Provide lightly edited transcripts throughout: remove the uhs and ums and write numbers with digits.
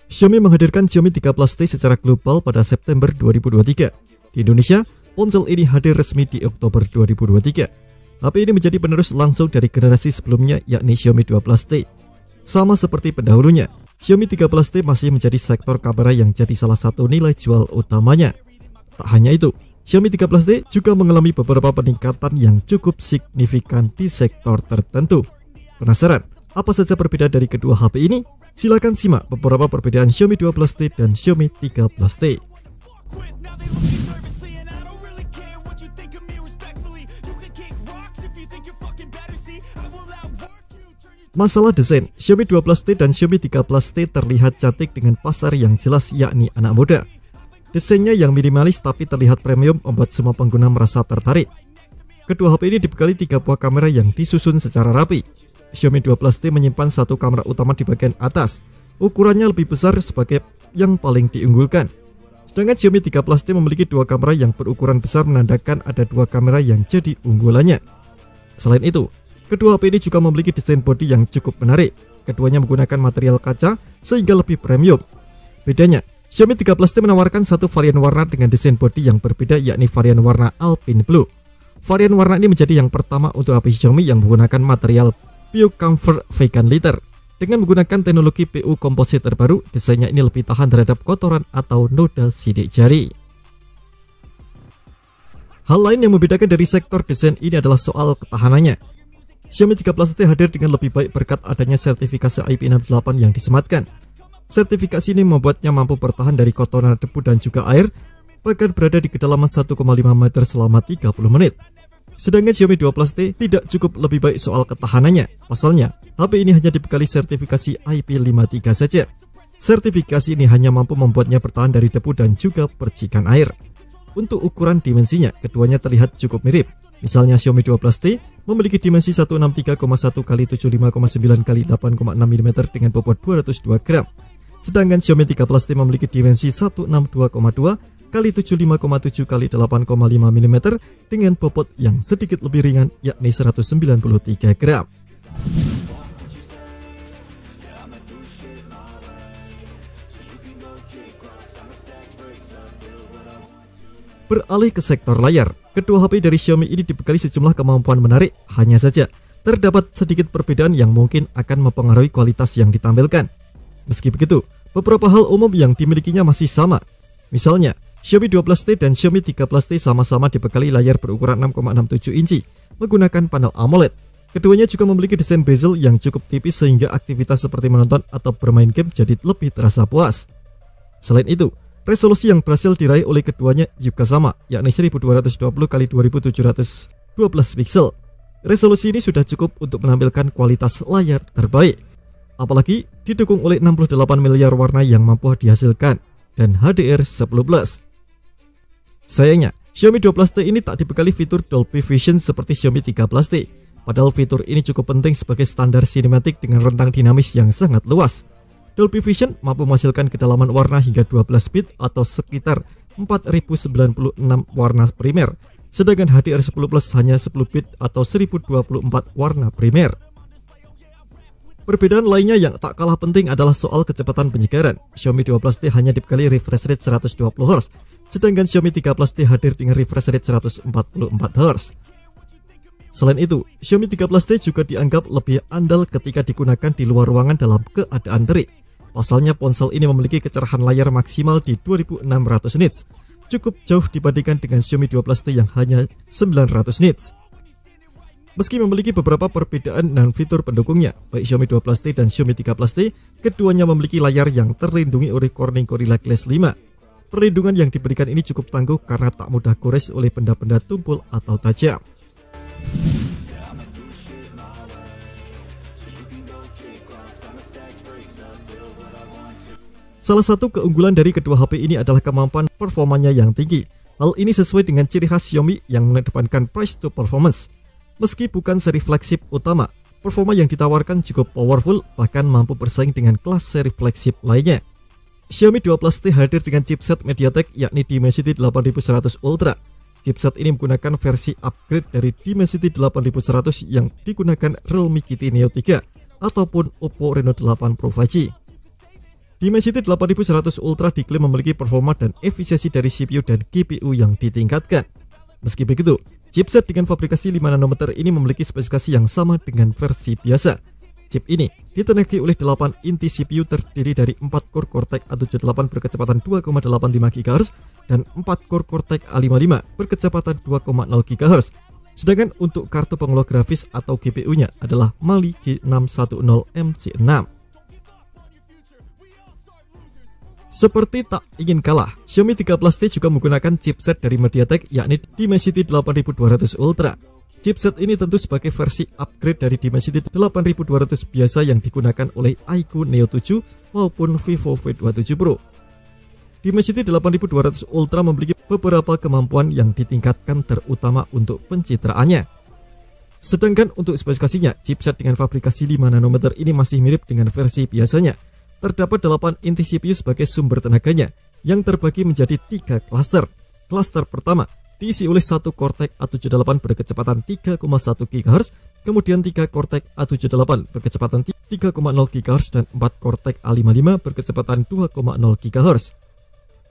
Xiaomi menghadirkan Xiaomi 13T secara global pada September 2023. Di Indonesia, ponsel ini hadir resmi di Oktober 2023. HP ini menjadi penerus langsung dari generasi sebelumnya, yakni Xiaomi 12T. Sama seperti pendahulunya, Xiaomi 13T masih menjadi sektor kamera yang jadi salah satu nilai jual utamanya. Tak hanya itu, Xiaomi 13T juga mengalami beberapa peningkatan yang cukup signifikan di sektor tertentu. Penasaran apa saja perbedaan dari kedua HP ini? Silakan simak beberapa perbedaan Xiaomi 12T dan Xiaomi 13T. Masalah desain, Xiaomi 12T dan Xiaomi 13T terlihat cantik dengan pasar yang jelas, yakni anak muda. Desainnya yang minimalis tapi terlihat premium membuat semua pengguna merasa tertarik. Kedua HP ini dibekali 3 buah kamera yang disusun secara rapi. Xiaomi 12T menyimpan satu kamera utama di bagian atas. Ukurannya lebih besar sebagai yang paling diunggulkan. Sedangkan Xiaomi 13T memiliki 2 kamera yang berukuran besar, menandakan ada 2 kamera yang jadi unggulannya. Selain itu, kedua HP ini juga memiliki desain bodi yang cukup menarik. Keduanya menggunakan material kaca sehingga lebih premium. Bedanya, Xiaomi 13T menawarkan satu varian warna dengan desain bodi yang berbeda, yakni varian warna Alpine Blue. Varian warna ini menjadi yang pertama untuk HP Xiaomi yang menggunakan material PU Comfort Vegan Leather. Dengan menggunakan teknologi PU komposit terbaru, desainnya ini lebih tahan terhadap kotoran atau noda sidik jari. Hal lain yang membedakan dari sektor desain ini adalah soal ketahanannya. Xiaomi 13T hadir dengan lebih baik berkat adanya sertifikasi IP68 yang disematkan. Sertifikasi ini membuatnya mampu bertahan dari kotoran, debu, dan juga air, bahkan berada di kedalaman 1,5 meter selama 30 menit. Sedangkan Xiaomi 12T tidak cukup lebih baik soal ketahanannya. Pasalnya, HP ini hanya dibekali sertifikasi IP53 saja. Sertifikasi ini hanya mampu membuatnya bertahan dari debu dan juga percikan air. Untuk ukuran dimensinya, keduanya terlihat cukup mirip. Misalnya Xiaomi 12T memiliki dimensi 163,1 x 75,9 x 8,6 mm dengan bobot 202 gram. Sedangkan Xiaomi 13T memiliki dimensi 162,2 x 75,7 x 8,5 mm dengan bobot yang sedikit lebih ringan, yakni 193 gram. Beralih ke sektor layar, kedua HP dari Xiaomi ini dibekali sejumlah kemampuan menarik. Hanya saja, terdapat sedikit perbedaan yang mungkin akan mempengaruhi kualitas yang ditampilkan. Meski begitu, beberapa hal umum yang dimilikinya masih sama. Misalnya, Xiaomi 12T dan Xiaomi 13T sama-sama dibekali layar berukuran 6,67 inci menggunakan panel AMOLED. Keduanya juga memiliki desain bezel yang cukup tipis sehingga aktivitas seperti menonton atau bermain game jadi lebih terasa puas. Selain itu, resolusi yang berhasil diraih oleh keduanya juga sama, yakni 1220 x 2712 pixel. Resolusi ini sudah cukup untuk menampilkan kualitas layar terbaik. Apalagi didukung oleh 68 miliar warna yang mampu dihasilkan dan HDR10+. Sayangnya, Xiaomi 12T ini tak dibekali fitur Dolby Vision seperti Xiaomi 13T. Padahal fitur ini cukup penting sebagai standar sinematik dengan rentang dinamis yang sangat luas. Dolby Vision mampu menghasilkan kedalaman warna hingga 12 bit atau sekitar 4096 warna primer. Sedangkan HDR10+ hanya 10 bit atau 1024 warna primer. Perbedaan lainnya yang tak kalah penting adalah soal kecepatan penyegaran. Xiaomi 12T hanya dibekali refresh rate 120Hz, sedangkan Xiaomi 13T hadir dengan refresh rate 144Hz. Selain itu, Xiaomi 13T juga dianggap lebih andal ketika digunakan di luar ruangan dalam keadaan terik. Pasalnya ponsel ini memiliki kecerahan layar maksimal di 2600 nits, cukup jauh dibandingkan dengan Xiaomi 12T yang hanya 900 nits. Meski memiliki beberapa perbedaan dan fitur pendukungnya, baik Xiaomi 12T dan Xiaomi 13T, keduanya memiliki layar yang terlindungi oleh Corning Gorilla Glass 5. Perlindungan yang diberikan ini cukup tangguh karena tak mudah gores oleh benda-benda tumpul atau tajam. Salah satu keunggulan dari kedua HP ini adalah kemampuan performanya yang tinggi. Hal ini sesuai dengan ciri khas Xiaomi yang mengedepankan price to performance. Meski bukan seri flagship utama, performa yang ditawarkan cukup powerful, bahkan mampu bersaing dengan kelas seri flagship lainnya. Xiaomi 12T hadir dengan chipset MediaTek yakni Dimensity 8100 Ultra. Chipset ini menggunakan versi upgrade dari Dimensity 8100 yang digunakan Realme GT Neo 3 ataupun Oppo Reno 8 Pro 5G. Dimensity 8100 Ultra diklaim memiliki performa dan efisiensi dari CPU dan GPU yang ditingkatkan. Meski begitu, chipset dengan fabrikasi 5 nanometer ini memiliki spesifikasi yang sama dengan versi biasa. Chip ini ditenagai oleh 8 inti CPU terdiri dari 4 core Cortex A78 berkecepatan 2,85 GHz dan 4 core Cortex A55 berkecepatan 2,0 GHz. Sedangkan untuk kartu pengelola grafis atau GPU-nya adalah Mali G610MC6. Seperti tak ingin kalah, Xiaomi 13T juga menggunakan chipset dari MediaTek yakni Dimensity 8200 Ultra. Chipset ini tentu sebagai versi upgrade dari Dimensity 8200 biasa yang digunakan oleh iQOO Neo 7 maupun Vivo V27 Pro. Dimensity 8200 Ultra memiliki beberapa kemampuan yang ditingkatkan terutama untuk pencitraannya. Sedangkan untuk spesifikasinya, chipset dengan fabrikasi 5 nanometer ini masih mirip dengan versi biasanya. Terdapat 8 inti CPU sebagai sumber tenaganya yang terbagi menjadi 3 klaster. Klaster pertama diisi oleh 1 Cortex A78 berkecepatan 3,1 GHz, kemudian 3 Cortex A78 berkecepatan 3,0 GHz dan 4 Cortex A55 berkecepatan 2,0 GHz.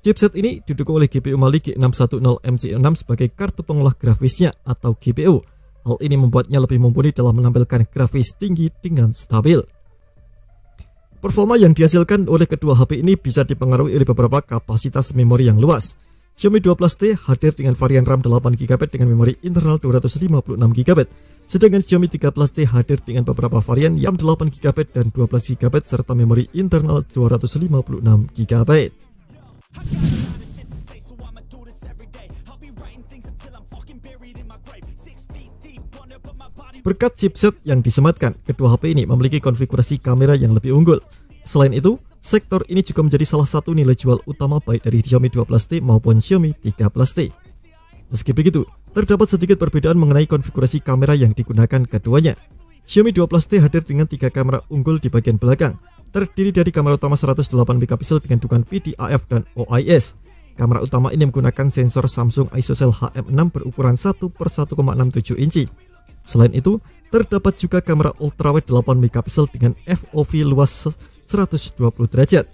Chipset ini didukung oleh GPU Mali G610MC6 sebagai kartu pengolah grafisnya atau GPU. Hal ini membuatnya lebih mumpuni dalam menampilkan grafis tinggi dengan stabil. Performa yang dihasilkan oleh kedua HP ini bisa dipengaruhi oleh beberapa kapasitas memori yang luas. Xiaomi 12T hadir dengan varian RAM 8GB dengan memori internal 256GB, sedangkan Xiaomi 13T hadir dengan beberapa varian RAM 8GB dan 12GB serta memori internal 256GB. Berkat chipset yang disematkan, kedua HP ini memiliki konfigurasi kamera yang lebih unggul. Selain itu, sektor ini juga menjadi salah satu nilai jual utama baik dari Xiaomi 12T maupun Xiaomi 13T. Meski begitu, terdapat sedikit perbedaan mengenai konfigurasi kamera yang digunakan keduanya. Xiaomi 12T hadir dengan 3 kamera unggul di bagian belakang, terdiri dari kamera utama 108MP dengan dukungan PDAF dan OIS. Kamera utama ini menggunakan sensor Samsung ISOCELL HM6 berukuran 1/1,67 inci. Selain itu, terdapat juga kamera ultrawide 8MP dengan FOV luas 120 derajat.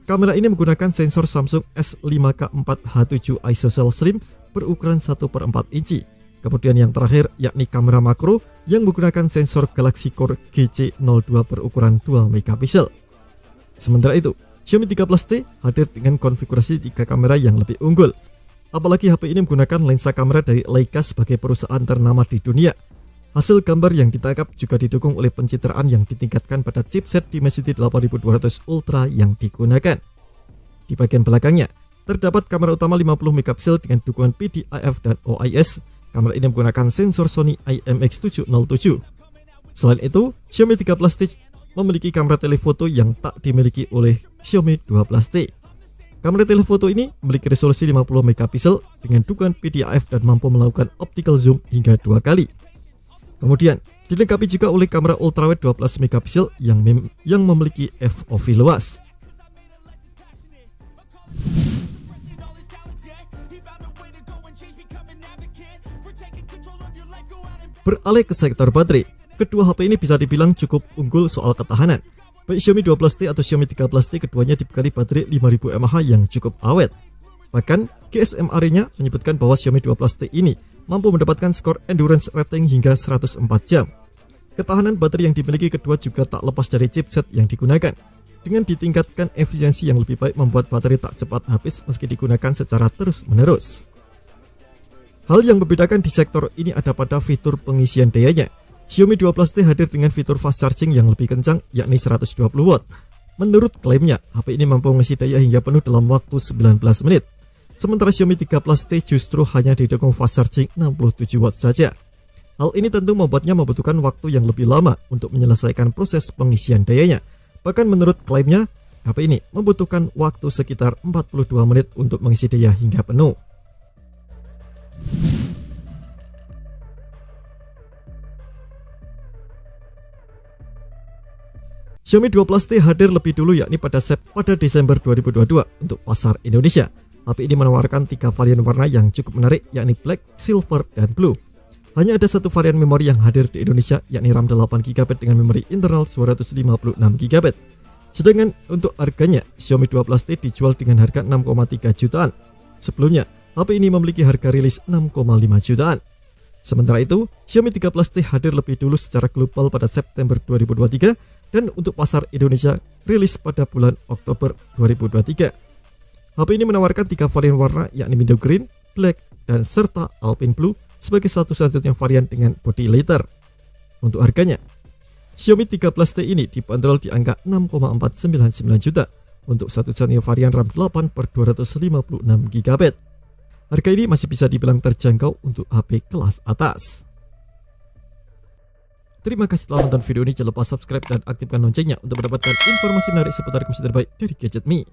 Kamera ini menggunakan sensor Samsung S5K4H7 ISOCELL Slim berukuran 1/4 inci. Kemudian yang terakhir yakni kamera makro yang menggunakan sensor Galaxy Core GC02 berukuran 2MP. Sementara itu, Xiaomi 13T hadir dengan konfigurasi 3 kamera yang lebih unggul. Apalagi HP ini menggunakan lensa kamera dari Leica sebagai perusahaan ternama di dunia. Hasil gambar yang ditangkap juga didukung oleh pencitraan yang ditingkatkan pada chipset Dimensity 8200 Ultra yang digunakan. Di bagian belakangnya, terdapat kamera utama 50MP dengan dukungan PDAF dan OIS. Kamera ini menggunakan sensor Sony IMX707. Selain itu, Xiaomi 13T memiliki kamera telefoto yang tak dimiliki oleh Xiaomi 12T. Kamera telefoto ini memiliki resolusi 50MP dengan dukungan PDAF dan mampu melakukan optical zoom hingga 2 kali. Kemudian, dilengkapi juga oleh kamera ultrawide 12MP yang memiliki FOV luas. Beralih ke sektor baterai, kedua HP ini bisa dibilang cukup unggul soal ketahanan. Baik Xiaomi 12T atau Xiaomi 13T, keduanya dibekali baterai 5000 mAh yang cukup awet. Bahkan, GSM-Area menyebutkan bahwa Xiaomi 12T ini mampu mendapatkan skor endurance rating hingga 104 jam. Ketahanan baterai yang dimiliki kedua juga tak lepas dari chipset yang digunakan. Dengan ditingkatkan efisiensi yang lebih baik membuat baterai tak cepat habis meski digunakan secara terus-menerus. Hal yang membedakan di sektor ini ada pada fitur pengisian dayanya. Xiaomi 12T hadir dengan fitur fast charging yang lebih kencang yakni 120 watt. Menurut klaimnya, HP ini mampu mengisi daya hingga penuh dalam waktu 19 menit. Sementara Xiaomi 13T justru hanya didukung fast charging 67 watt saja. Hal ini tentu membuatnya membutuhkan waktu yang lebih lama untuk menyelesaikan proses pengisian dayanya. Bahkan menurut klaimnya, HP ini membutuhkan waktu sekitar 42 menit untuk mengisi daya hingga penuh. Xiaomi 12T hadir lebih dulu yakni pada Desember 2022 untuk pasar Indonesia. HP ini menawarkan 3 varian warna yang cukup menarik yakni Black, Silver, dan Blue. Hanya ada satu varian memori yang hadir di Indonesia yakni RAM 8GB dengan memori internal 256GB. Sedangkan untuk harganya, Xiaomi 12T dijual dengan harga 6,3 jutaan. Sebelumnya, HP ini memiliki harga rilis 6,5 jutaan. Sementara itu, Xiaomi 13T hadir lebih dulu secara global pada September 2023 dan untuk pasar Indonesia rilis pada bulan Oktober 2023. HP ini menawarkan 3 varian warna yakni Window Green, Black, dan serta Alpine Blue sebagai satu-satunya varian dengan body leather. Untuk harganya, Xiaomi 13T ini dibanderol di angka 6,499 juta untuk satu-satunya varian RAM 8/256 GB. Harga ini masih bisa dibilang terjangkau untuk HP kelas atas. Terima kasih telah menonton video ini. Jangan lupa subscribe dan aktifkan loncengnya untuk mendapatkan informasi menarik seputar komputer terbaik dari Gadget Me.